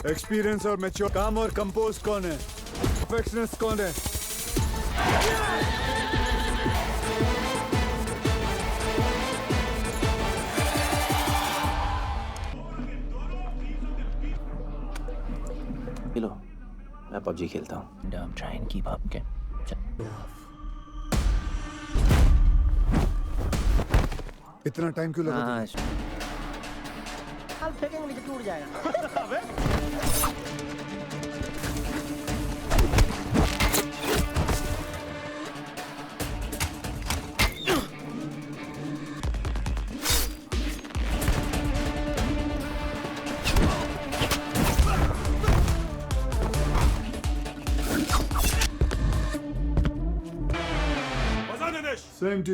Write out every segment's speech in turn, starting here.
Experience और mature काम और कंपोज कौन है? परफेक्शनिस्ट कौन है? लो, मैं पबजी खेलता हूँ। I'm trying to keep up, okay? इतना टाइम क्यों लगा? हाँ, हाल फेंकेंगे नहीं तो टूट जाएगा। Same to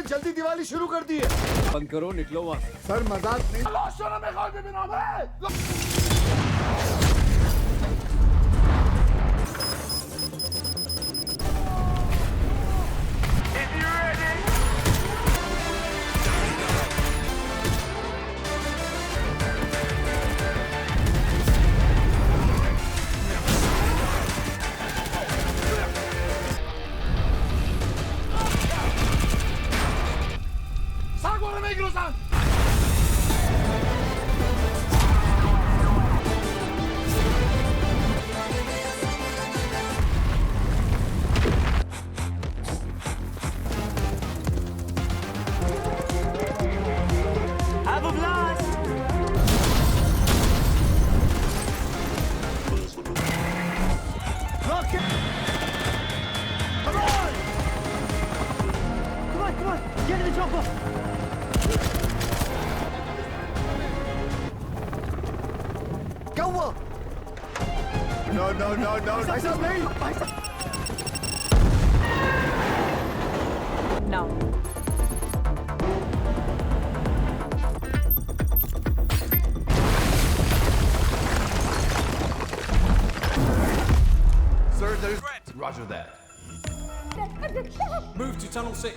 जल्दी दिवाली शुरू कर दी है। बंद करो, निकलो वहाँ से। सर मजाक नहीं। क्या हुआ? No, no, no, no. भाई साहब नहीं। Now. Sir, there's threat. Roger that. Move to tunnel 6.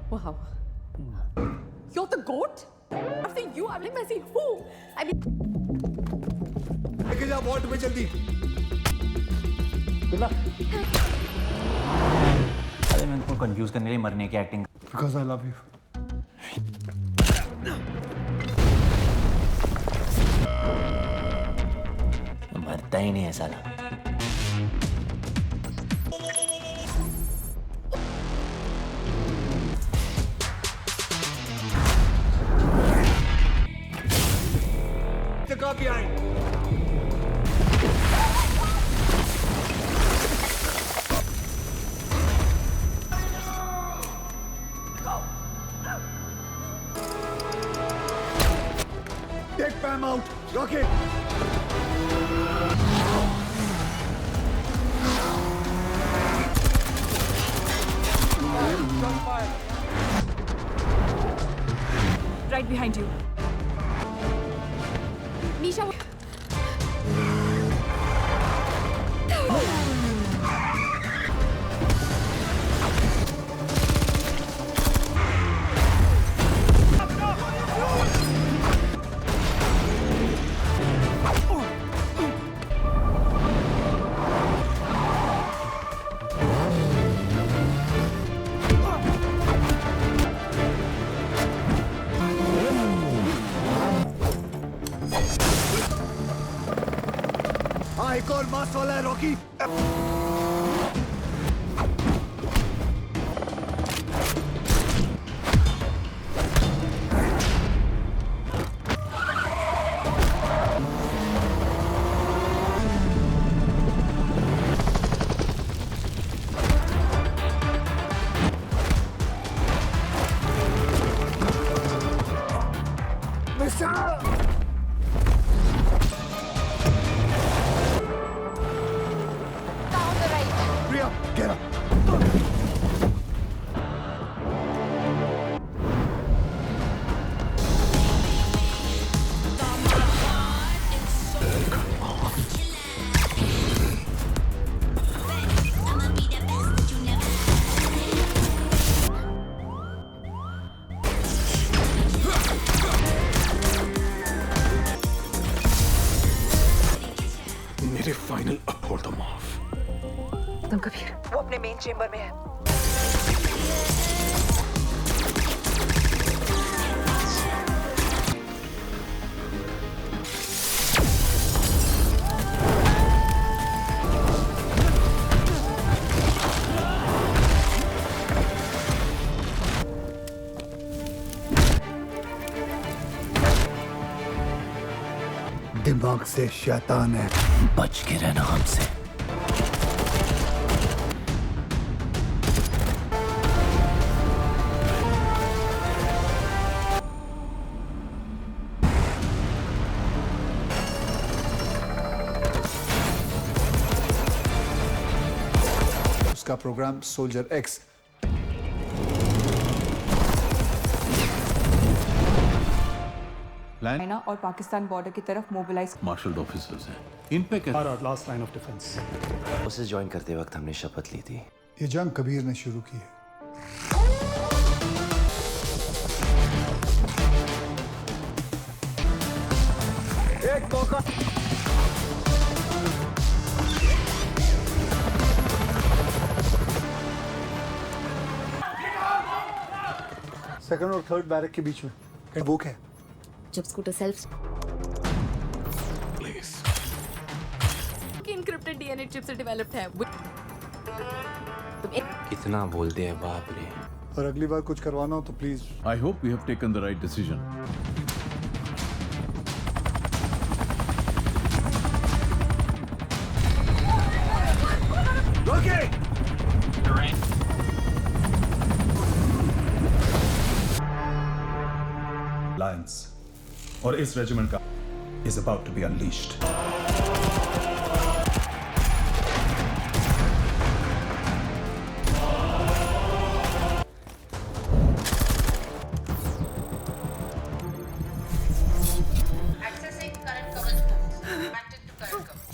Wow. You're the goat? After you, I'm like, Messi, who? I mean, लेके जा वॉर्ड में जल्दी। अरे मैं तुमको कंफ्यूज करने के लिए मरने की acting. Because I love you. मरता ही नहीं है साला। The car behind. Take Pam out. Rocket. right behind you. हमेशा हाँ एक और मास वाला है Rocky. down the right. Priya, get up. मेरे फाइनल अब होल्ड दम ऑफ. तुम कबीर वो अपने मेन चेंबर में है. दिमाग से शैतान है. बच के रहना हमसे. उसका प्रोग्राम सोल्जर एक्स. चाइना और पाकिस्तान बॉर्डर की तरफ मोबिलाइज मार्शल ऑफिसर्स हैं. इन पे क्या? Last line of defence. उसे ज्वाइन करते वक्त हमने शपथ ली थी. ये जंग कबीर ने शुरू की है. एक मौका. सेकंड और थर्ड बैरक के बीच में वो क्या है? जब स्कूटर सेल्फ की इनक्रिप्टेड डीएनए चिप से डेवलप्ड है. कितना बोलते हैं बाप रे. और अगली बार कुछ करवाना हो तो please. I hope we have taken the right decision. Alliance और इस रेजिमेंट का is about to be unleashed. Accessing current coverage points. Connected to current coverage.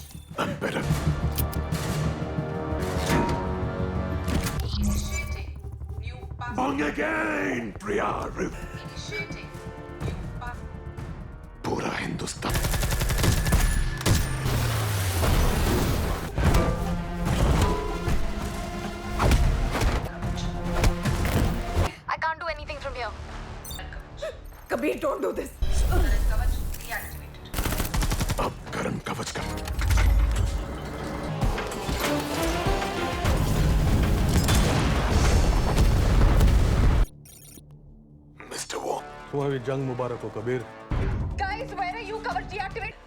Initiating new pass. Again, Priya. Initiating new pass. पूरा Hindustan. I can't do anything from here. Kabir don't do this. Current coverage deactivated. अब current कवच का. Mister वो. तुम्हारी जंग मुबारक हो Kabir. Guys, where are you? Cover deactivate.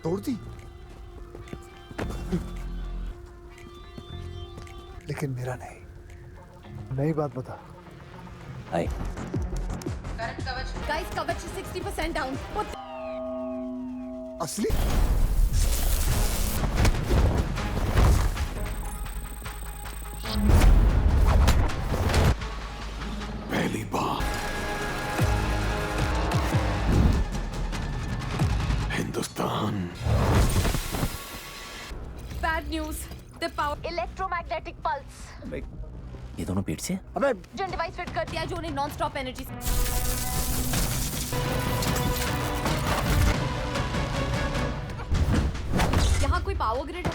तोड़ दी। लेकिन मेरा नहीं। नई बात बता। Hi. Current coverage. Guys, coverage is 60% down. What the? असली? पहली बार Hindustan Bad news. The power. Electromagnetic pulse. ये दोनों पेट से? अबे जो डिवाइस फिट कर दिया जो उन्हें नॉन स्टॉप एनर्जी। यहाँ कोई पावर ग्रिड है?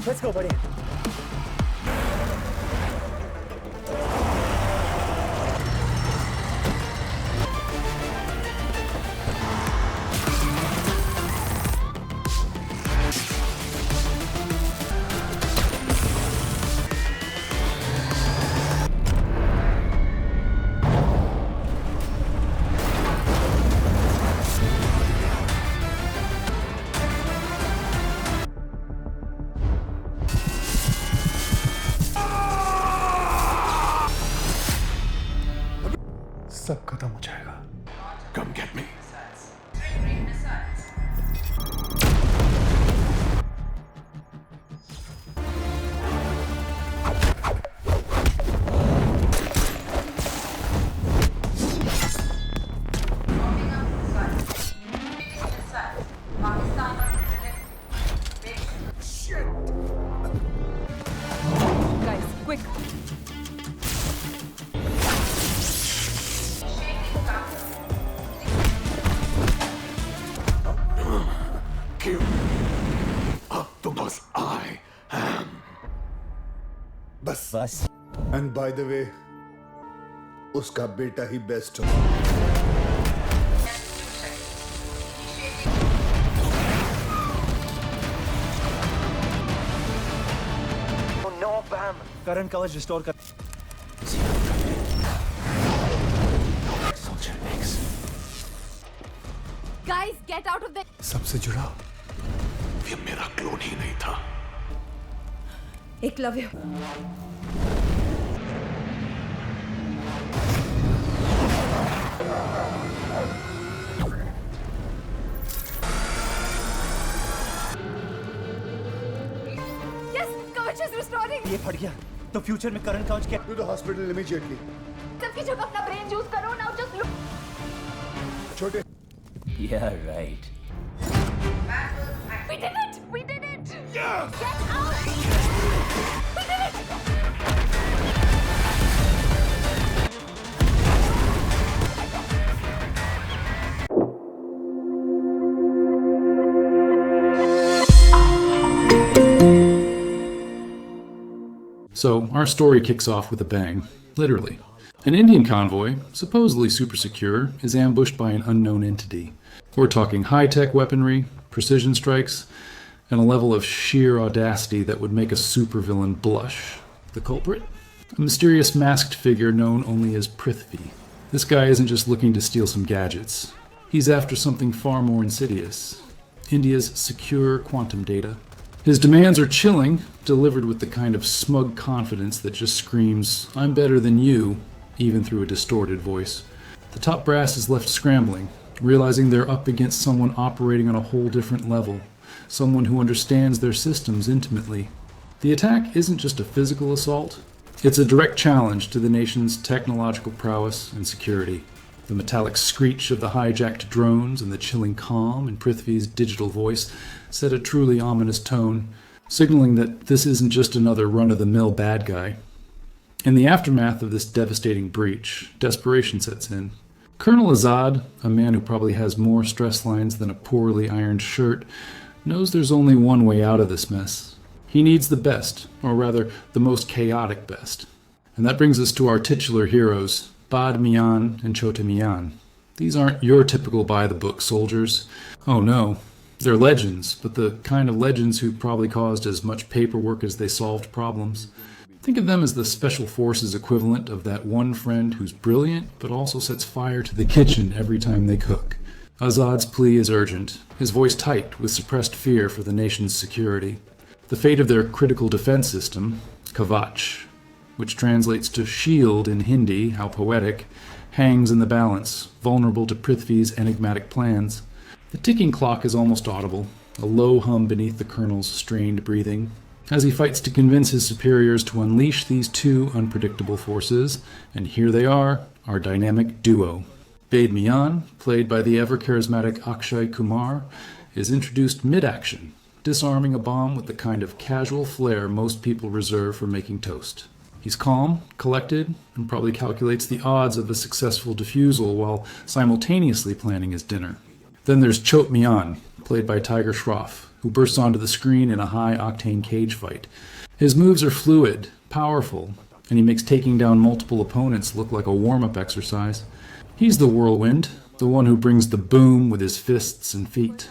Let's go, buddy. सब खत्म हो जाएगा। Come get me Triggering missiles. Warming up missiles. Hitting missiles. Pakistan on internet. Big Guys, quick. shaking counter. क्यों अब तो बस आई एम बस। बस. एंड बाय द वे, उसका बेटा ही बेस्ट हो। No, Pam. Current coverage restore कर. Soldier X. Guys, get out of there. सबसे जुड़ा। ये मेरा क्लोन ही नहीं था। Eklavya. Yes, coverage is restoring. ये फट गया. तो फ्यूचर में करंट कवच क्या? To the hospital immediately. सबकी जगह अपना ब्रेन यूज करो. Now just look. छोटे Yeah, right. We did it. We did it. Get out. We did it. So, our story kicks off with a bang, literally. An Indian convoy, supposedly super secure, is ambushed by an unknown entity. We're talking high-tech weaponry, precision strikes, and a level of sheer audacity that would make a supervillain blush. The culprit? A mysterious masked figure known only as Prithvi. This guy isn't just looking to steal some gadgets. He's after something far more insidious. India's secure quantum data. His demands are chilling, delivered with the kind of smug confidence that just screams, "I'm better than you," even through a distorted voice. The top brass is left scrambling, realizing they're up against someone operating on a whole different level, someone who understands their systems intimately. The attack isn't just a physical assault, it's a direct challenge to the nation's technological prowess and security. The metallic screech of the hijacked drones and the chilling calm in Prithvi's digital voice set a truly ominous tone, signaling that this isn't just another run-of-the-mill bad guy. In the aftermath of this devastating breach, desperation sets in. Colonel Azad, a man who probably has more stress lines than a poorly ironed shirt, knows there's only one way out of this mess. He needs the best, or rather, the most chaotic best. And that brings us to our titular heroes, Bade Miyan and Chote Miyan. These aren't your typical by-the-book soldiers. Oh no, they're legends, but the kind of legends who probably caused as much paperwork as they solved problems. Think of them as the special forces equivalent of that one friend who's brilliant but also sets fire to the kitchen every time they cook. Azad's plea is urgent, his voice tight with suppressed fear for the nation's security. The fate of their critical defense system, Kavach, which translates to shield in Hindi, how poetic, hangs in the balance, vulnerable to Prithvi's enigmatic plans. The ticking clock is almost audible, a low hum beneath the colonel's strained breathing, as he fights to convince his superiors to unleash these two unpredictable forces, and here they are, our dynamic duo. Bade Miyan, played by the ever-charismatic Akshay Kumar, is introduced mid-action, disarming a bomb with the kind of casual flair most people reserve for making toast. He's calm, collected, and probably calculates the odds of a successful defusal while simultaneously planning his dinner. Then there's Chote Miyan, played by Tiger Shroff, who bursts onto the screen in a high-octane cage fight. His moves are fluid, powerful, and he makes taking down multiple opponents look like a warm-up exercise. He's the whirlwind, the one who brings the boom with his fists and feet.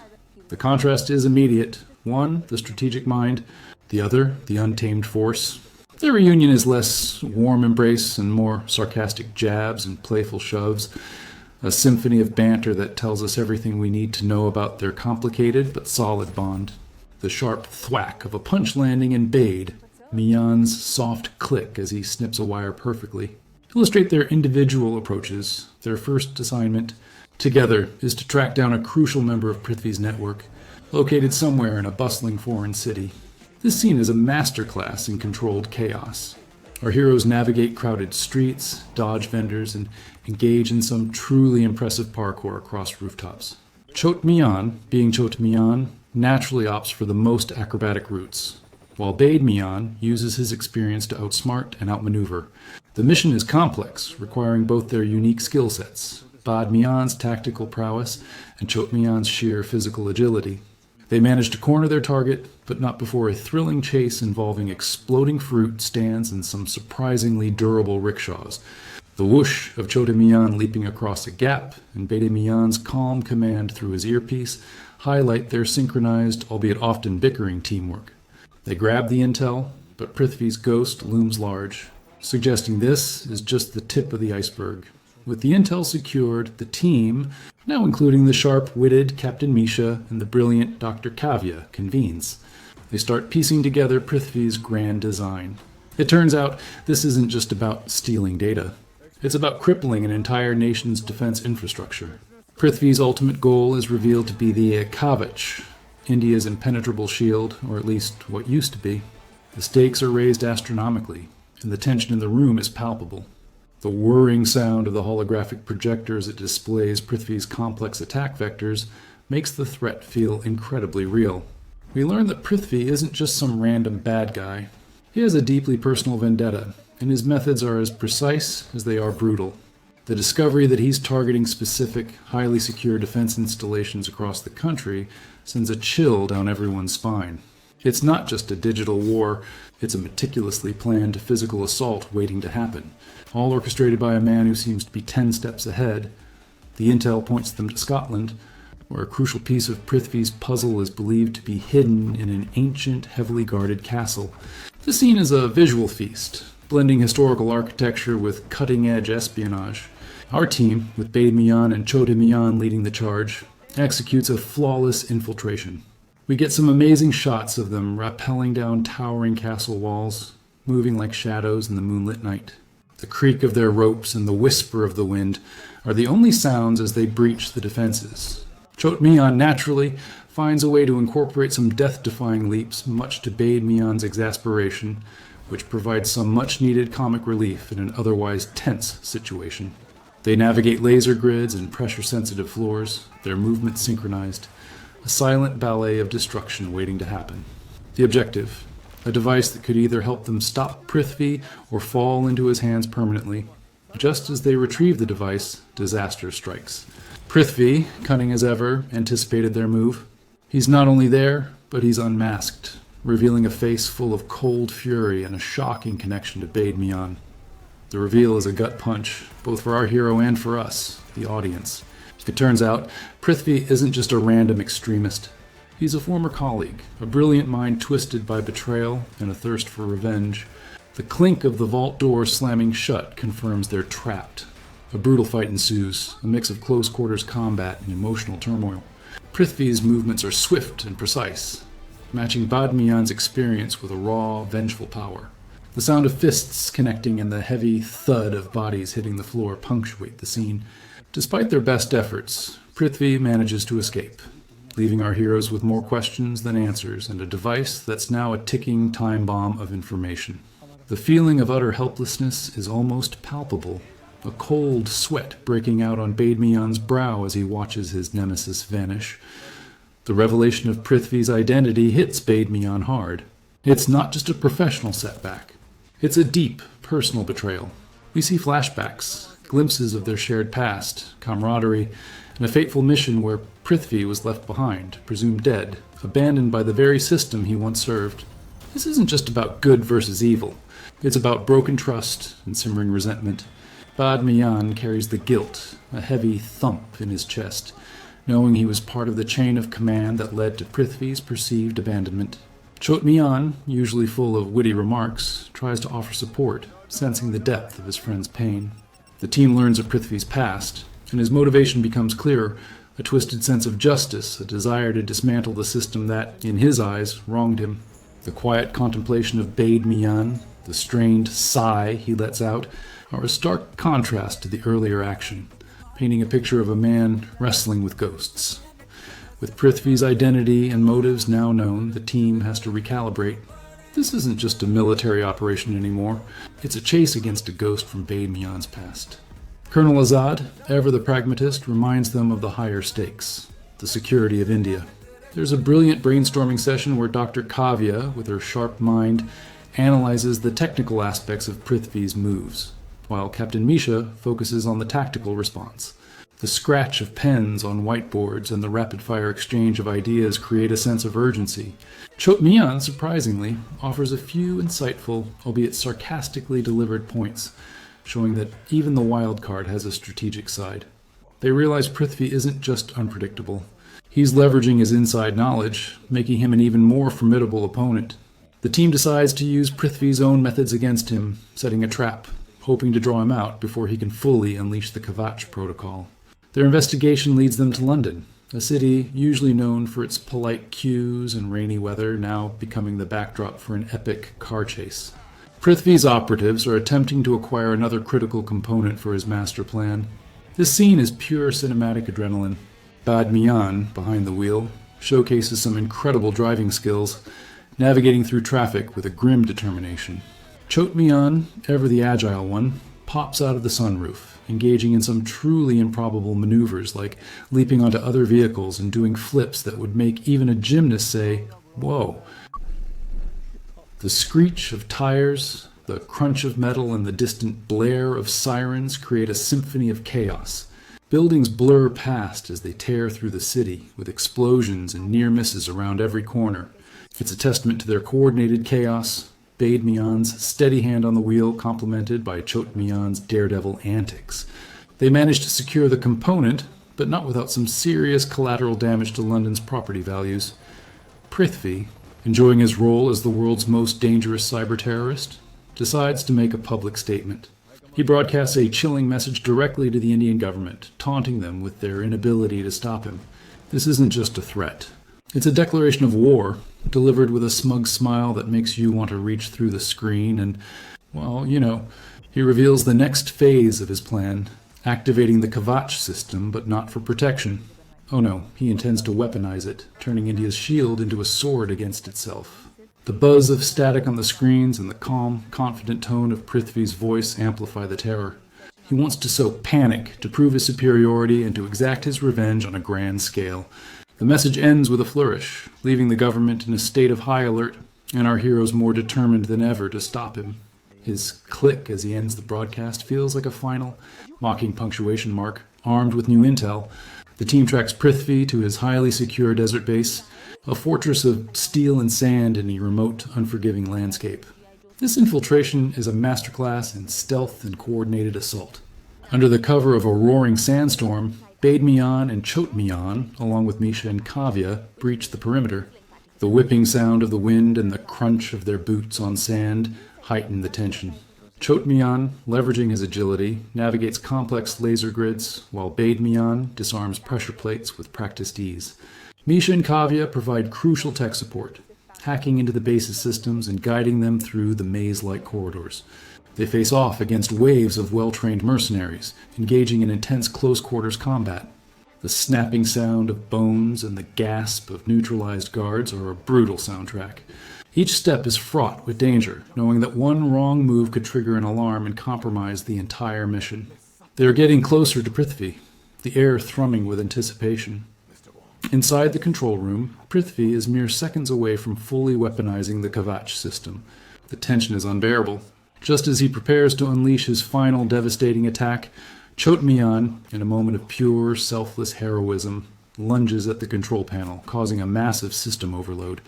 The contrast is immediate. One, the strategic mind, the other, the untamed force. Their reunion is less warm embrace and more sarcastic jabs and playful shoves, a symphony of banter that tells us everything we need to know about their complicated but solid bond. The sharp thwack of a punch landing in Bade, Miyan's soft click as he snips a wire perfectly, illustrate their individual approaches. Their first assignment, together, is to track down a crucial member of Prithvi's network, located somewhere in a bustling foreign city. This scene is a masterclass in controlled chaos. Our heroes navigate crowded streets, dodge vendors, and engage in some truly impressive parkour across rooftops. Chote Miyan, being Chote Miyan, naturally opts for the most acrobatic routes, while Bade Miyan uses his experience to outsmart and outmaneuver. The mission is complex, requiring both their unique skill sets, Bade Miyan's tactical prowess and Chote Miyan's sheer physical agility. They manage to corner their target, but not before a thrilling chase involving exploding fruit stands and some surprisingly durable rickshaws. The whoosh of Chote Miyan leaping across a gap and Bade Miyan's calm command through his earpiece highlight their synchronized, albeit often bickering, teamwork. They grab the intel, but Prithvi's ghost looms large, suggesting this is just the tip of the iceberg. With the intel secured, the team, now including the sharp-witted Captain Misha and the brilliant Dr. Kavya, convenes. They start piecing together Prithvi's grand design. It turns out this isn't just about stealing data. It's about crippling an entire nation's defense infrastructure. Prithvi's ultimate goal is revealed to be the Kavach, India's impenetrable shield, or at least what used to be. The stakes are raised astronomically, and the tension in the room is palpable. The whirring sound of the holographic projector as it displays Prithvi's complex attack vectors makes the threat feel incredibly real. We learn that Prithvi isn't just some random bad guy. He has a deeply personal vendetta, and his methods are as precise as they are brutal. The discovery that he's targeting specific, highly secure defense installations across the country sends a chill down everyone's spine. It's not just a digital war, it's a meticulously planned physical assault waiting to happen, all orchestrated by a man who seems to be 10 steps ahead. The intel points them to Scotland, where a crucial piece of Prithvi's puzzle is believed to be hidden in an ancient, heavily guarded castle. The scene is a visual feast, blending historical architecture with cutting-edge espionage. Our team, with Bade Miyan and Chote Miyan leading the charge, executes a flawless infiltration. We get some amazing shots of them rappelling down towering castle walls, moving like shadows in the moonlit night. The creak of their ropes and the whisper of the wind are the only sounds as they breach the defenses. Chote Miyan naturally finds a way to incorporate some death-defying leaps, much to Bade Miyan's exasperation, which provides some much-needed comic relief in an otherwise tense situation. They navigate laser grids and pressure-sensitive floors, their movements synchronized, a silent ballet of destruction waiting to happen. The objective, a device that could either help them stop Prithvi or fall into his hands permanently. Just as they retrieve the device, disaster strikes. Prithvi, cunning as ever, anticipated their move. He's not only there, but he's unmasked, revealing a face full of cold fury and a shocking connection to Bade Miyan. The reveal is a gut punch, both for our hero and for us, the audience. It turns out, Prithvi isn't just a random extremist. He's a former colleague, a brilliant mind twisted by betrayal and a thirst for revenge. The clink of the vault door slamming shut confirms they're trapped. A brutal fight ensues, a mix of close-quarters combat and emotional turmoil. Prithvi's movements are swift and precise, matching Bade Miyan's experience with a raw, vengeful power. The sound of fists connecting and the heavy thud of bodies hitting the floor punctuate the scene. Despite their best efforts, Prithvi manages to escape, leaving our heroes with more questions than answers and a device that's now a ticking time bomb of information. The feeling of utter helplessness is almost palpable, a cold sweat breaking out on Bade Miyan's brow as he watches his nemesis vanish. The revelation of Prithvi's identity hits Bade Miyan hard. It's not just a professional setback. It's a deep, personal betrayal. We see flashbacks, glimpses of their shared past, camaraderie, and a fateful mission where Prithvi was left behind, presumed dead, abandoned by the very system he once served. This isn't just about good versus evil. It's about broken trust and simmering resentment. Bade Miyan carries the guilt, a heavy thump in his chest, knowing he was part of the chain of command that led to Prithvi's perceived abandonment. Chote Miyan, usually full of witty remarks, tries to offer support, sensing the depth of his friend's pain. The team learns of Prithvi's past, and his motivation becomes clearer, a twisted sense of justice, a desire to dismantle the system that, in his eyes, wronged him. The quiet contemplation of Bade Miyan, the strained sigh he lets out, are a stark contrast to the earlier action, painting a picture of a man wrestling with ghosts. With Prithvi's identity and motives now known, the team has to recalibrate. This isn't just a military operation anymore. It's a chase against a ghost from Bade Miyan's past. Colonel Azad, ever the pragmatist, reminds them of the higher stakes, the security of India. There's a brilliant brainstorming session where Dr. Kavya, with her sharp mind, analyzes the technical aspects of Prithvi's moves, while Captain Misha focuses on the tactical response. The scratch of pens on whiteboards and the rapid-fire exchange of ideas create a sense of urgency. Chote Miyan, surprisingly, offers a few insightful, albeit sarcastically delivered points, showing that even the wild card has a strategic side. They realize Prithvi isn't just unpredictable. He's leveraging his inside knowledge, making him an even more formidable opponent. The team decides to use Prithvi's own methods against him, setting a trap, hoping to draw him out before he can fully unleash the Kavach protocol. Their investigation leads them to London, a city usually known for its polite queues and rainy weather, now becoming the backdrop for an epic car chase. Prithvi's operatives are attempting to acquire another critical component for his master plan. This scene is pure cinematic adrenaline. Bade Miyan, behind the wheel, showcases some incredible driving skills, navigating through traffic with a grim determination. Chote Miyan, ever the agile one, pops out of the sunroof, engaging in some truly improbable maneuvers like leaping onto other vehicles and doing flips that would make even a gymnast say, "Whoa." The screech of tires, the crunch of metal, and the distant blare of sirens create a symphony of chaos. Buildings blur past as they tear through the city, with explosions and near misses around every corner. It's a testament to their coordinated chaos, Bade Miyan's steady hand on the wheel complemented by Chote Miyan's daredevil antics. They managed to secure the component, but not without some serious collateral damage to London's property values. Prithvi, enjoying his role as the world's most dangerous cyber terrorist, decides to make a public statement. He broadcasts a chilling message directly to the Indian government, taunting them with their inability to stop him. This isn't just a threat. It's a declaration of war, delivered with a smug smile that makes you want to reach through the screen and, well, he reveals the next phase of his plan, activating the Kavach system, but not for protection. Oh no, he intends to weaponize it, turning India's shield into a sword against itself. The buzz of static on the screens and the calm, confident tone of Prithvi's voice amplify the terror. He wants to sow panic, to prove his superiority, and to exact his revenge on a grand scale. The message ends with a flourish, leaving the government in a state of high alert, and our heroes more determined than ever to stop him. His click as he ends the broadcast feels like a final, mocking punctuation mark, armed with new intel. The team tracks Prithvi to his highly secure desert base, a fortress of steel and sand in a remote, unforgiving landscape. This infiltration is a masterclass in stealth and coordinated assault. Under the cover of a roaring sandstorm, Bade Miyan and Chote Miyan, along with Misha and Kavya, breach the perimeter. The whipping sound of the wind and the crunch of their boots on sand heighten the tension. Chote Miyan, leveraging his agility, navigates complex laser grids, while Bade Miyan disarms pressure plates with practiced ease. Misha and Kavya provide crucial tech support, hacking into the base's systems and guiding them through the maze-like corridors. They face off against waves of well-trained mercenaries, engaging in intense close-quarters combat. The snapping sound of bones and the gasp of neutralized guards are a brutal soundtrack. Each step is fraught with danger, knowing that one wrong move could trigger an alarm and compromise the entire mission. They are getting closer to Prithvi, the air thrumming with anticipation. Inside the control room, Prithvi is mere seconds away from fully weaponizing the Kavach system. The tension is unbearable. Just as he prepares to unleash his final devastating attack, Chote Miyan, in a moment of pure, selfless heroism, lunges at the control panel, causing a massive system overload.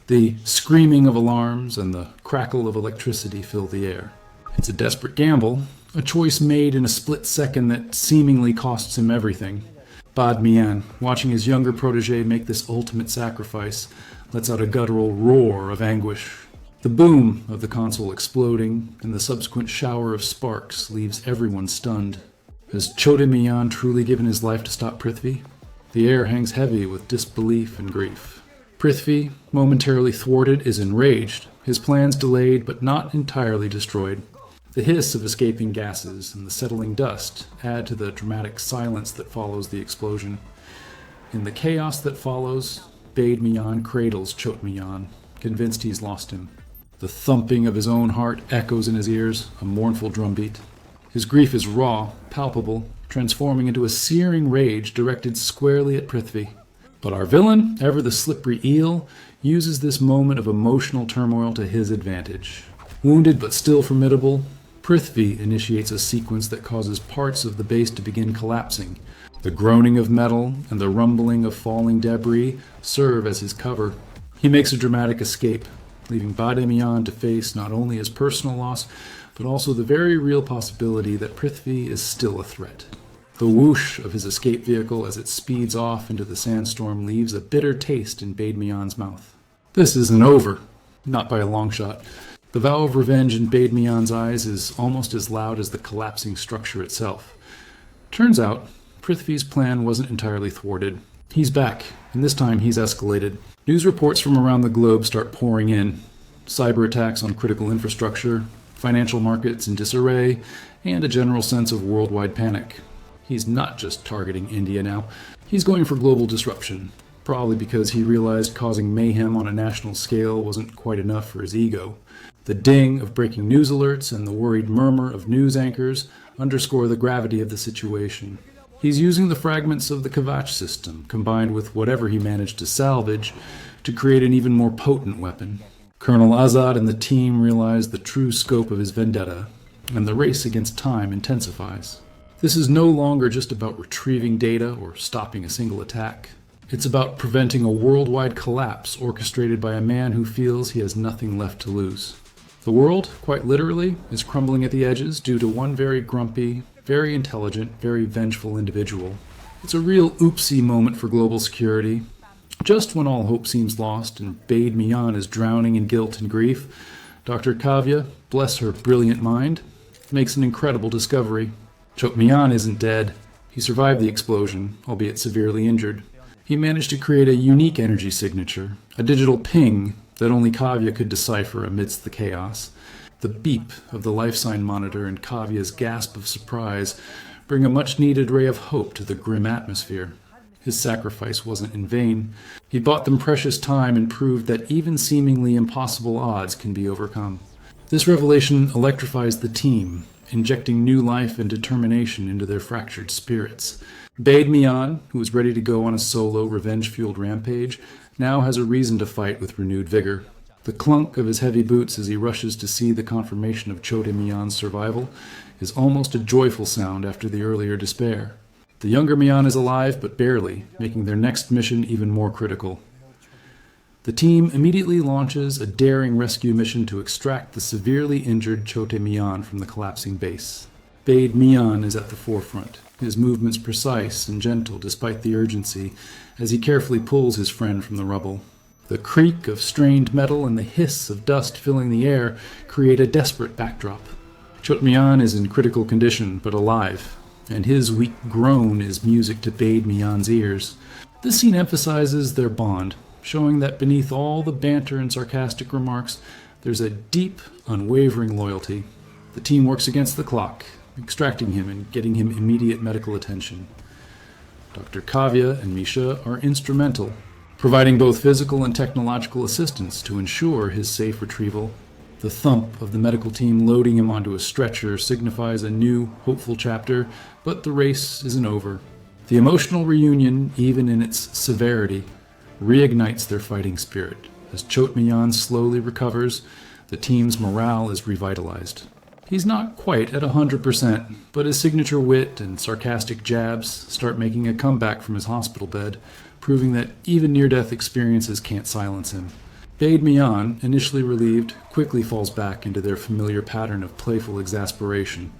The screaming of alarms and the crackle of electricity fill the air. It's a desperate gamble, a choice made in a split second that seemingly costs him everything. Bade Miyan, watching his younger protege make this ultimate sacrifice, lets out a guttural roar of anguish. The boom of the console exploding and the subsequent shower of sparks leaves everyone stunned. Has Chote Miyan truly given his life to stop Prithvi? The air hangs heavy with disbelief and grief. Prithvi, momentarily thwarted, is enraged, his plans delayed but not entirely destroyed. The hiss of escaping gases and the settling dust add to the dramatic silence that follows the explosion. In the chaos that follows, Bade Miyan cradles Chote Miyan, convinced he's lost him. The thumping of his own heart echoes in his ears, a mournful drumbeat. His grief is raw, palpable, transforming into a searing rage directed squarely at Prithvi. But our villain, ever the slippery eel, uses this moment of emotional turmoil to his advantage. Wounded but still formidable, Prithvi initiates a sequence that causes parts of the base to begin collapsing. The groaning of metal and the rumbling of falling debris serve as his cover. He makes a dramatic escape, leaving Bade Miyan to face not only his personal loss, but also the very real possibility that Prithvi is still a threat. The whoosh of his escape vehicle as it speeds off into the sandstorm leaves a bitter taste in Bade Miyan's mouth. This isn't over, not by a long shot. The vow of revenge in Bade Miyan's eyes is almost as loud as the collapsing structure itself. Turns out, Prithvi's plan wasn't entirely thwarted. He's back, and this time he's escalated. News reports from around the globe start pouring in. Cyber attacks on critical infrastructure, financial markets in disarray, and a general sense of worldwide panic. He's not just targeting India now. He's going for global disruption, probably because he realized causing mayhem on a national scale wasn't quite enough for his ego. The ding of breaking news alerts and the worried murmur of news anchors underscore the gravity of the situation. He's using the fragments of the Kavach system, combined with whatever he managed to salvage, to create an even more potent weapon. Colonel Azad and the team realize the true scope of his vendetta, and the race against time intensifies. This is no longer just about retrieving data or stopping a single attack. It's about preventing a worldwide collapse orchestrated by a man who feels he has nothing left to lose. The world, quite literally, is crumbling at the edges due to one very grumpy, very intelligent, very vengeful individual. It's a real oopsie moment for global security. Just when all hope seems lost and Bade Miyan is drowning in guilt and grief, Dr. Kavya, bless her brilliant mind, makes an incredible discovery. Chote Miyan isn't dead. He survived the explosion, albeit severely injured. He managed to create a unique energy signature, a digital ping that only Kavya could decipher amidst the chaos. The beep of the life sign monitor and Kavya's gasp of surprise bring a much-needed ray of hope to the grim atmosphere. His sacrifice wasn't in vain. He bought them precious time and proved that even seemingly impossible odds can be overcome. This revelation electrifies the team, injecting new life and determination into their fractured spirits. Bade Miyan, who was ready to go on a solo, revenge-fueled rampage, now has a reason to fight with renewed vigor. The clunk of his heavy boots as he rushes to see the confirmation of Chote Miyan's survival is almost a joyful sound after the earlier despair. The younger Miyan is alive, but barely, making their next mission even more critical. The team immediately launches a daring rescue mission to extract the severely injured Chote Miyan from the collapsing base. Bade Miyan is at the forefront, his movements precise and gentle despite the urgency, as he carefully pulls his friend from the rubble. The creak of strained metal and the hiss of dust filling the air create a desperate backdrop. Chote Miyan is in critical condition but alive, and his weak groan is music to Bade Miyan's ears. This scene emphasizes their bond, showing that beneath all the banter and sarcastic remarks, there's a deep, unwavering loyalty. The team works against the clock, extracting him and getting him immediate medical attention. Dr. Kavya and Misha are instrumental, providing both physical and technological assistance to ensure his safe retrieval. The thump of the medical team loading him onto a stretcher signifies a new, hopeful chapter, but the race isn't over. The emotional reunion, even in its severity, reignites their fighting spirit. As Chote Miyan slowly recovers, the team's morale is revitalized. He's not quite at 100%, but his signature wit and sarcastic jabs start making a comeback from his hospital bed, proving that even near-death experiences can't silence him. Bade Miyan, initially relieved, quickly falls back into their familiar pattern of playful exasperation,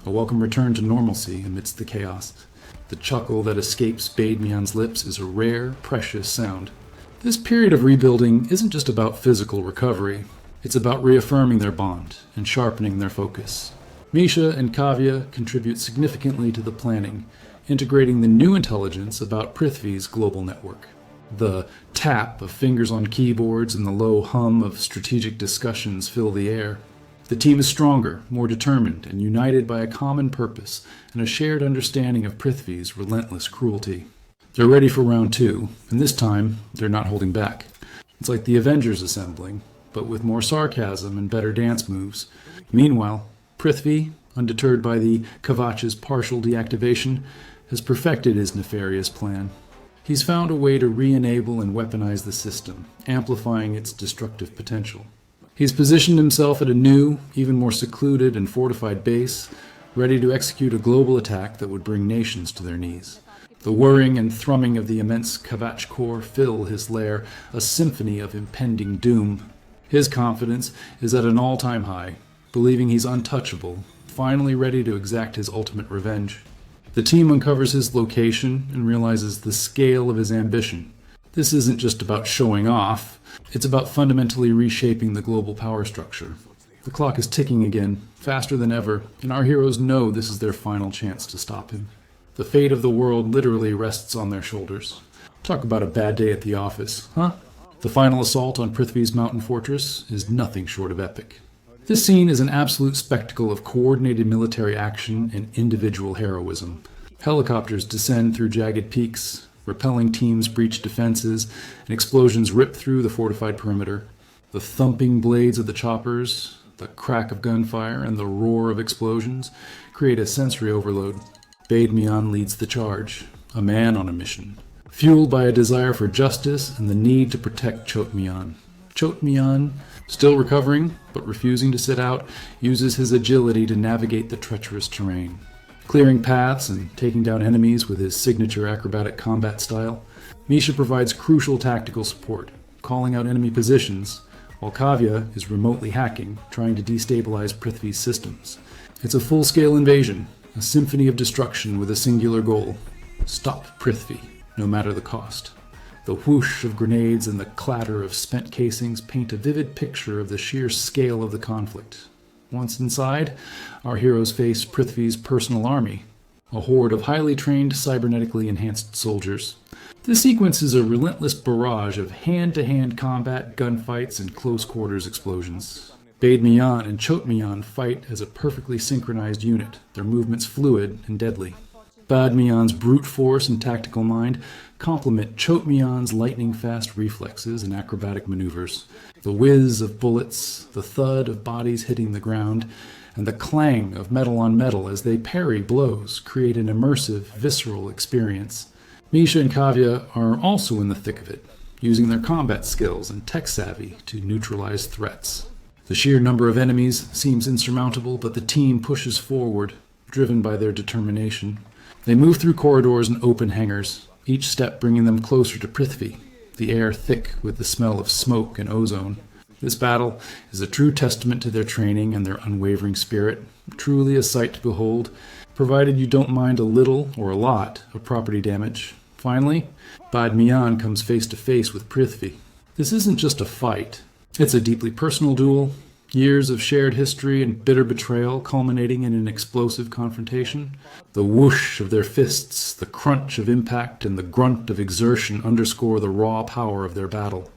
a welcome return to normalcy amidst the chaos. The chuckle that escapes Bade Miyan's lips is a rare, precious sound. This period of rebuilding isn't just about physical recovery. It's about reaffirming their bond and sharpening their focus. Misha and Kavya contribute significantly to the planning, integrating the new intelligence about Prithvi's global network. The tap of fingers on keyboards and the low hum of strategic discussions fill the air. The team is stronger, more determined, and united by a common purpose and a shared understanding of Prithvi's relentless cruelty. They're ready for round 2, and this time, they're not holding back. It's like the Avengers assembling, but with more sarcasm and better dance moves. Meanwhile, Prithvi, undeterred by the Kavach's partial deactivation, has perfected his nefarious plan. He's found a way to re-enable and weaponize the system, amplifying its destructive potential. He's positioned himself at a new, even more secluded and fortified base, ready to execute a global attack that would bring nations to their knees. The whirring and thrumming of the immense Kavach core fill his lair, a symphony of impending doom. His confidence is at an all-time high, believing he's untouchable, finally ready to exact his ultimate revenge. The team uncovers his location and realizes the scale of his ambition. This isn't just about showing off, it's about fundamentally reshaping the global power structure. The clock is ticking again, faster than ever, and our heroes know this is their final chance to stop him. The fate of the world literally rests on their shoulders. Talk about a bad day at the office, huh? The final assault on Prithvi's mountain fortress is nothing short of epic. This scene is an absolute spectacle of coordinated military action and individual heroism. Helicopters descend through jagged peaks, repelling teams breach defenses, and explosions rip through the fortified perimeter. The thumping blades of the choppers, the crack of gunfire, and the roar of explosions create a sensory overload. Bade Miyan leads the charge, a man on a mission, fueled by a desire for justice and the need to protect Chote Miyan. Chote Miyan, still recovering but refusing to sit out, uses his agility to navigate the treacherous terrain. Clearing paths and taking down enemies with his signature acrobatic combat style, Misha provides crucial tactical support, calling out enemy positions, while Kavya is remotely hacking, trying to destabilize Prithvi's systems. It's a full-scale invasion, a symphony of destruction with a singular goal: stop Prithvi, no matter the cost. The whoosh of grenades and the clatter of spent casings paint a vivid picture of the sheer scale of the conflict. Once inside, our heroes face Prithvi's personal army, a horde of highly trained, cybernetically enhanced soldiers. This sequence is a relentless barrage of hand-to-hand combat, gunfights, and close-quarters explosions. Bade Miyan and Chote Miyan fight as a perfectly synchronized unit, their movements fluid and deadly. Bade Miyan's brute force and tactical mind complement Chote Miyan's lightning-fast reflexes and acrobatic maneuvers. The whiz of bullets, the thud of bodies hitting the ground, and the clang of metal on metal as they parry blows create an immersive, visceral experience. Misha and Kavya are also in the thick of it, using their combat skills and tech savvy to neutralize threats. The sheer number of enemies seems insurmountable, but the team pushes forward, driven by their determination. They move through corridors and open hangars, each step bringing them closer to Prithvi, the air thick with the smell of smoke and ozone. This battle is a true testament to their training and their unwavering spirit, truly a sight to behold, provided you don't mind a little or a lot of property damage. Finally, Bade Miyan comes face to face with Prithvi. This isn't just a fight. It's a deeply personal duel, years of shared history and bitter betrayal culminating in an explosive confrontation. The whoosh of their fists, the crunch of impact, and the grunt of exertion underscore the raw power of their battle.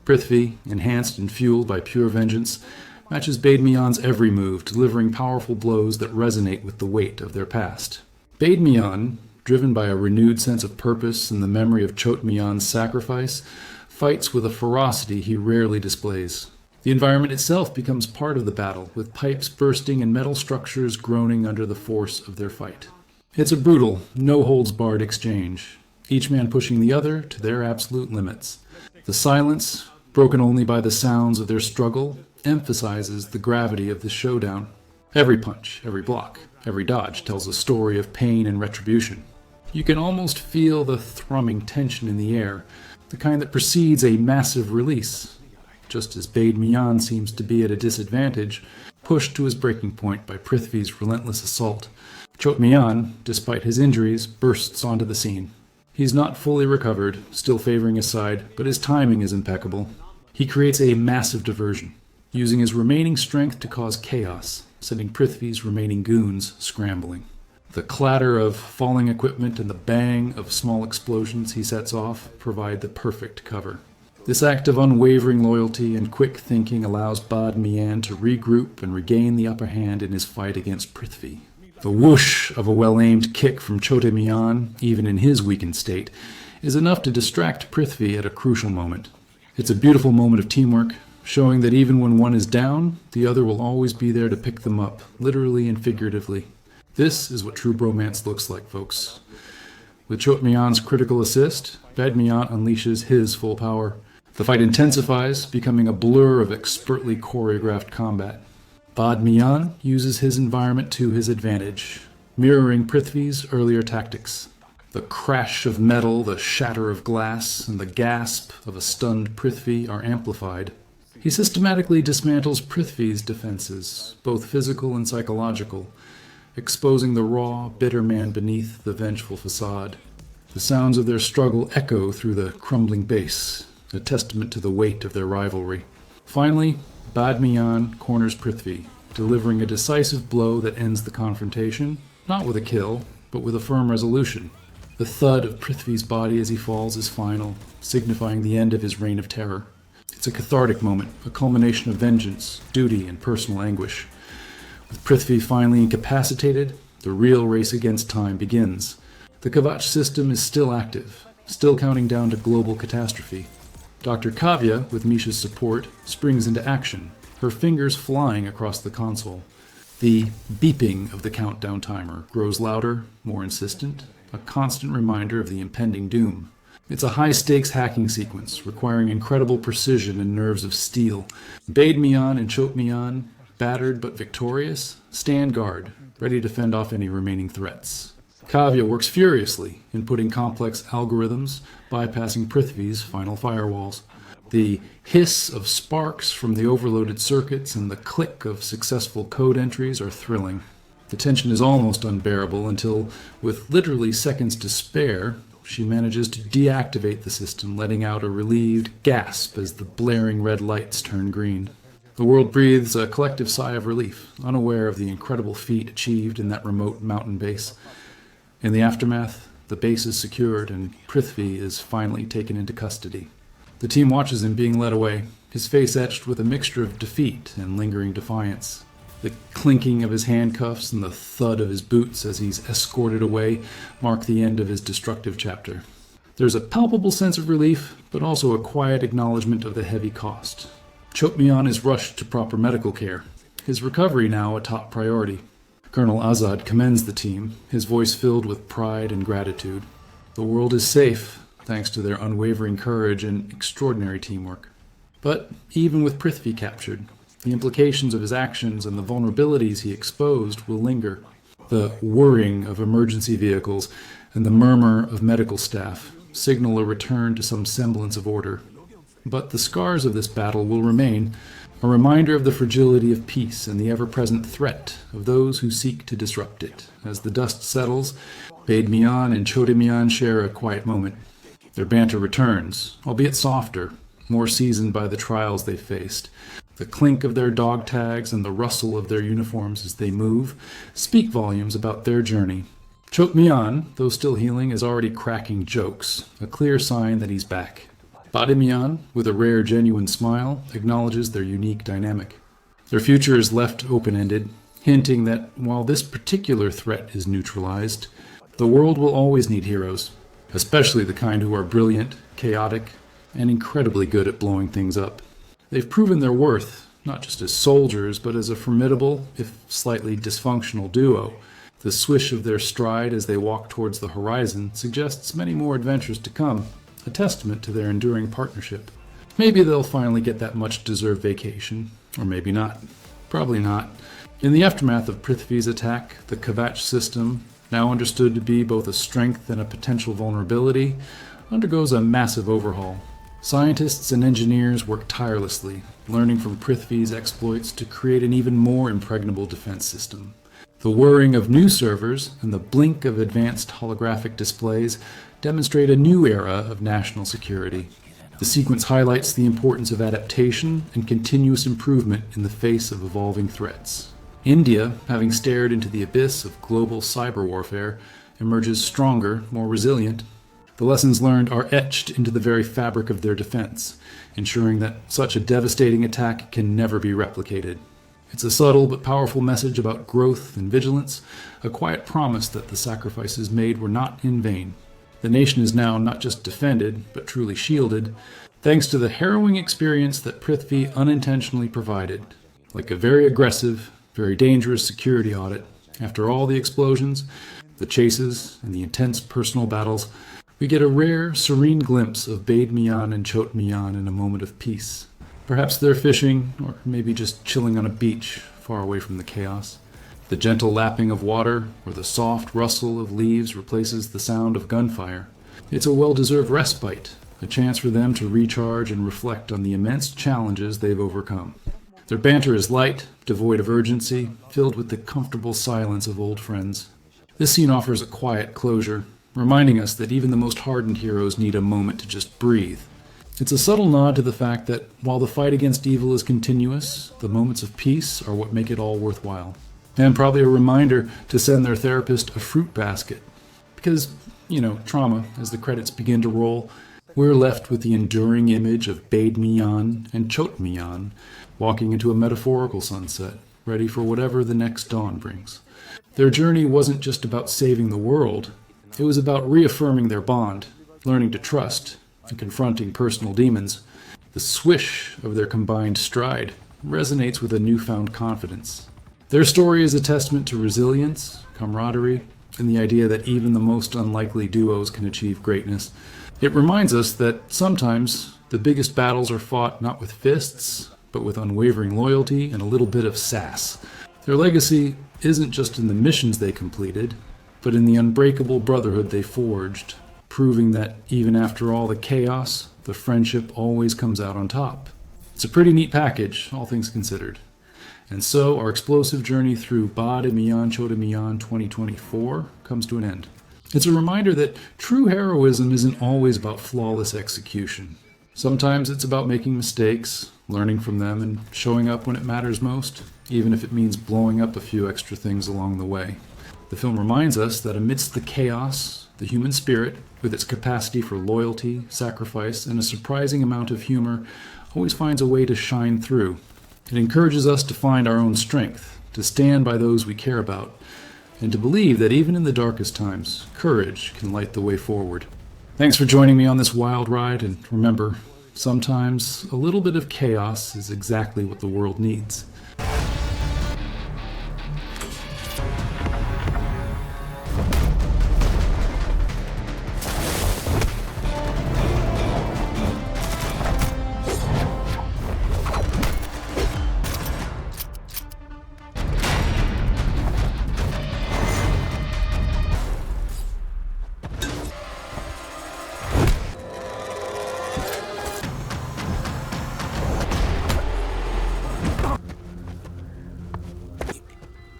Prithvi, enhanced and fueled by pure vengeance, matches Bade Miyan's every move, delivering powerful blows that resonate with the weight of their past. Bade Miyan, driven by a renewed sense of purpose and the memory of Chote Miyan's sacrifice, fights with a ferocity he rarely displays. The environment itself becomes part of the battle, with pipes bursting and metal structures groaning under the force of their fight. It's a brutal, no-holds-barred exchange, each man pushing the other to their absolute limits. The silence, broken only by the sounds of their struggle, emphasizes the gravity of the showdown. Every punch, every block, every dodge tells a story of pain and retribution. You can almost feel the thrumming tension in the air, the kind that precedes a massive release. Just as Bade Miyan seems to be at a disadvantage, pushed to his breaking point by Prithvi's relentless assault, Chote Miyan, despite his injuries, bursts onto the scene. He's not fully recovered, still favoring his side, but his timing is impeccable. He creates a massive diversion, using his remaining strength to cause chaos, sending Prithvi's remaining goons scrambling. The clatter of falling equipment and the bang of small explosions he sets off provide the perfect cover. This act of unwavering loyalty and quick thinking allows Bade Miyan to regroup and regain the upper hand in his fight against Prithvi. The whoosh of a well-aimed kick from Chote Miyan, even in his weakened state, is enough to distract Prithvi at a crucial moment. It's a beautiful moment of teamwork, showing that even when one is down, the other will always be there to pick them up, literally and figuratively. This is what true bromance looks like, folks. With Chote Miyan's critical assist, Bade Miyan unleashes his full power. The fight intensifies, becoming a blur of expertly choreographed combat. Bade Miyan uses his environment to his advantage, mirroring Prithvi's earlier tactics. The crash of metal, the shatter of glass, and the gasp of a stunned Prithvi are amplified. He systematically dismantles Prithvi's defenses, both physical and psychological, exposing the raw, bitter man beneath the vengeful facade. The sounds of their struggle echo through the crumbling base, a testament to the weight of their rivalry. Finally, Bade Miyan corners Prithvi, delivering a decisive blow that ends the confrontation, not with a kill, but with a firm resolution. The thud of Prithvi's body as he falls is final, signifying the end of his reign of terror. It's a cathartic moment, a culmination of vengeance, duty, and personal anguish. With Prithvi finally incapacitated, the real race against time begins. The Kavach system is still active, still counting down to global catastrophe. Dr. Kavya, with Misha's support, springs into action, her fingers flying across the console. The beeping of the countdown timer grows louder, more insistent, a constant reminder of the impending doom. It's a high-stakes hacking sequence, requiring incredible precision and nerves of steel. Bade Miyan and Chote Miyan, battered but victorious, stand guard, ready to fend off any remaining threats. Kavya works furiously, inputting complex algorithms, bypassing Prithvi's final firewalls. The hiss of sparks from the overloaded circuits and the click of successful code entries are thrilling. The tension is almost unbearable until, with literally seconds to spare, she manages to deactivate the system, letting out a relieved gasp as the blaring red lights turn green. The world breathes a collective sigh of relief, unaware of the incredible feat achieved in that remote mountain base. In the aftermath, the base is secured and Prithvi is finally taken into custody. The team watches him being led away, his face etched with a mixture of defeat and lingering defiance. The clinking of his handcuffs and the thud of his boots as he's escorted away mark the end of his destructive chapter. There's a palpable sense of relief, but also a quiet acknowledgement of the heavy cost. Chote Miyan is rushed to proper medical care, his recovery now a top priority. Colonel Azad commends the team, his voice filled with pride and gratitude. The world is safe, thanks to their unwavering courage and extraordinary teamwork. But even with Prithvi captured, the implications of his actions and the vulnerabilities he exposed will linger. The whirring of emergency vehicles and the murmur of medical staff signal a return to some semblance of order. But the scars of this battle will remain, a reminder of the fragility of peace and the ever-present threat of those who seek to disrupt it. As the dust settles, Bade Miyan and Chote Miyan share a quiet moment. Their banter returns, albeit softer, more seasoned by the trials they faced. The clink of their dog tags and the rustle of their uniforms as they move speak volumes about their journey. Chote Miyan, though still healing, is already cracking jokes, a clear sign that he's back. Bade Miyan, with a rare genuine smile, acknowledges their unique dynamic. Their future is left open-ended, hinting that while this particular threat is neutralized, the world will always need heroes, especially the kind who are brilliant, chaotic, and incredibly good at blowing things up. They've proven their worth, not just as soldiers, but as a formidable, if slightly dysfunctional duo. The swish of their stride as they walk towards the horizon suggests many more adventures to come, a testament to their enduring partnership. Maybe they'll finally get that much-deserved vacation, or maybe not. Probably not. In the aftermath of Prithvi's attack, the Kavach system, now understood to be both a strength and a potential vulnerability, undergoes a massive overhaul. Scientists and engineers work tirelessly, learning from Prithvi's exploits to create an even more impregnable defense system. The whirring of new servers and the blink of advanced holographic displays demonstrate a new era of national security. The sequence highlights the importance of adaptation and continuous improvement in the face of evolving threats. India, having stared into the abyss of global cyber warfare, emerges stronger, more resilient. The lessons learned are etched into the very fabric of their defense, ensuring that such a devastating attack can never be replicated. It's a subtle but powerful message about growth and vigilance, a quiet promise that the sacrifices made were not in vain. The nation is now not just defended, but truly shielded, thanks to the harrowing experience that Prithvi unintentionally provided. Like a very aggressive, very dangerous security audit, after all the explosions, the chases, and the intense personal battles, we get a rare, serene glimpse of Bade Miyan and Chote Miyan in a moment of peace. Perhaps they're fishing, or maybe just chilling on a beach, far away from the chaos. The gentle lapping of water, or the soft rustle of leaves replaces the sound of gunfire. It's a well-deserved respite, a chance for them to recharge and reflect on the immense challenges they've overcome. Their banter is light, devoid of urgency, filled with the comfortable silence of old friends. This scene offers a quiet closure, reminding us that even the most hardened heroes need a moment to just breathe. It's a subtle nod to the fact that while the fight against evil is continuous, the moments of peace are what make it all worthwhile. And probably a reminder to send their therapist a fruit basket. Because, trauma, as the credits begin to roll, we're left with the enduring image of Bade Miyan and Chote Miyan walking into a metaphorical sunset, ready for whatever the next dawn brings. Their journey wasn't just about saving the world, it was about reaffirming their bond, learning to trust, and confronting personal demons. The swish of their combined stride resonates with a newfound confidence. Their story is a testament to resilience, camaraderie, and the idea that even the most unlikely duos can achieve greatness. It reminds us that sometimes the biggest battles are fought not with fists, but with unwavering loyalty and a little bit of sass. Their legacy isn't just in the missions they completed, but in the unbreakable brotherhood they forged, proving that even after all the chaos, the friendship always comes out on top. It's a pretty neat package, all things considered. And so our explosive journey through Bade Miyan Chote Miyan 2024 comes to an end. It's a reminder that true heroism isn't always about flawless execution. Sometimes it's about making mistakes, learning from them, and showing up when it matters most, even if it means blowing up a few extra things along the way. The film reminds us that amidst the chaos, the human spirit, with its capacity for loyalty, sacrifice, and a surprising amount of humor, always finds a way to shine through. It encourages us to find our own strength, to stand by those we care about, and to believe that even in the darkest times, courage can light the way forward. Thanks for joining me on this wild ride, and remember, sometimes a little bit of chaos is exactly what the world needs.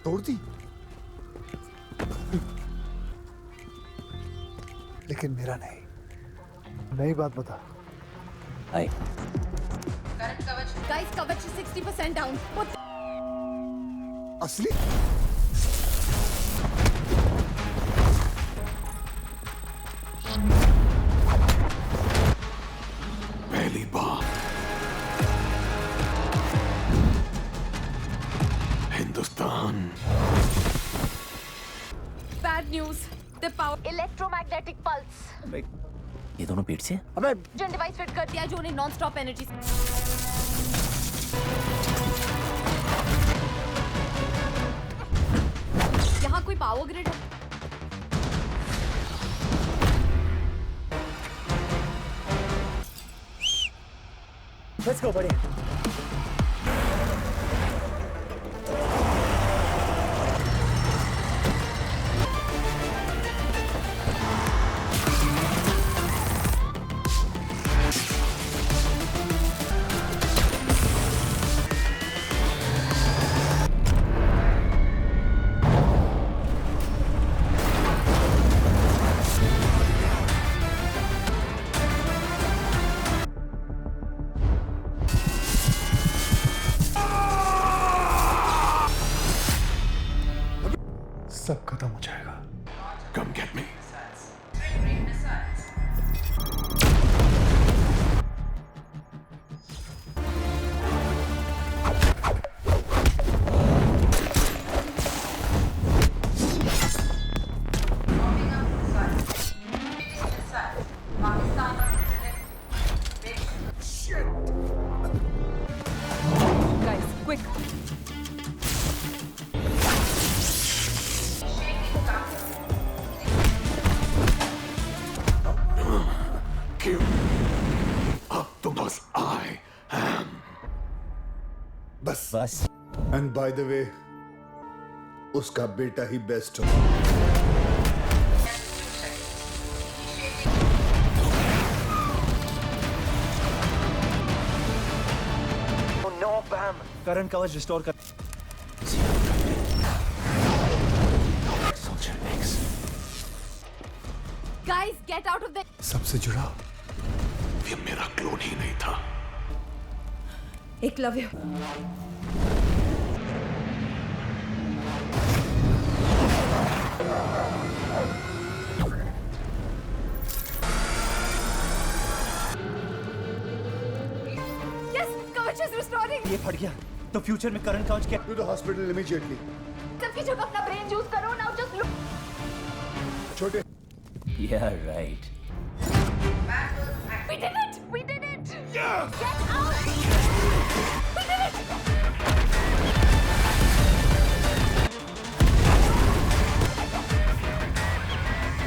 तोड़ दी लेकिन मेरा नहीं। नई बात बता, Hi. Current coverage. Guys, coverage is 60% down. What? असली पहली बार Hindustan Bad news. The power. Electromagnetic pulse. ये दोनों पेट से? जो डिवाइस फिट कर दिया जो उन्हें नॉन स्टॉप एनर्जी यहाँ कोई पावर ग्रिड है Let's go, buddy. सब खत्म हो जाएगा. Come get me Twin ray missiles. Bombing up missiles. Hitting missiles. Pakistan on internet. Guys, quick. Shaking counter. क्यों अब तो बस आई एम बस एंड बाय द वे उसका बेटा ही बेस्ट हो. No, Bam. Current coverage restore कर. Soldier X. Guys, get out of the. सबसे जुड़ा. ये मेरा क्लोन ही नहीं था. Eklavya. Yes, coverage is restoring. ये फट गया. तो फ्यूचर में करंट कवच क्या? To the hospital immediately. सबकी जगह अपना ब्रेन यूज करो. Now just look. छोटे Yeah, right. Battle active. We did it. We did it. Get out.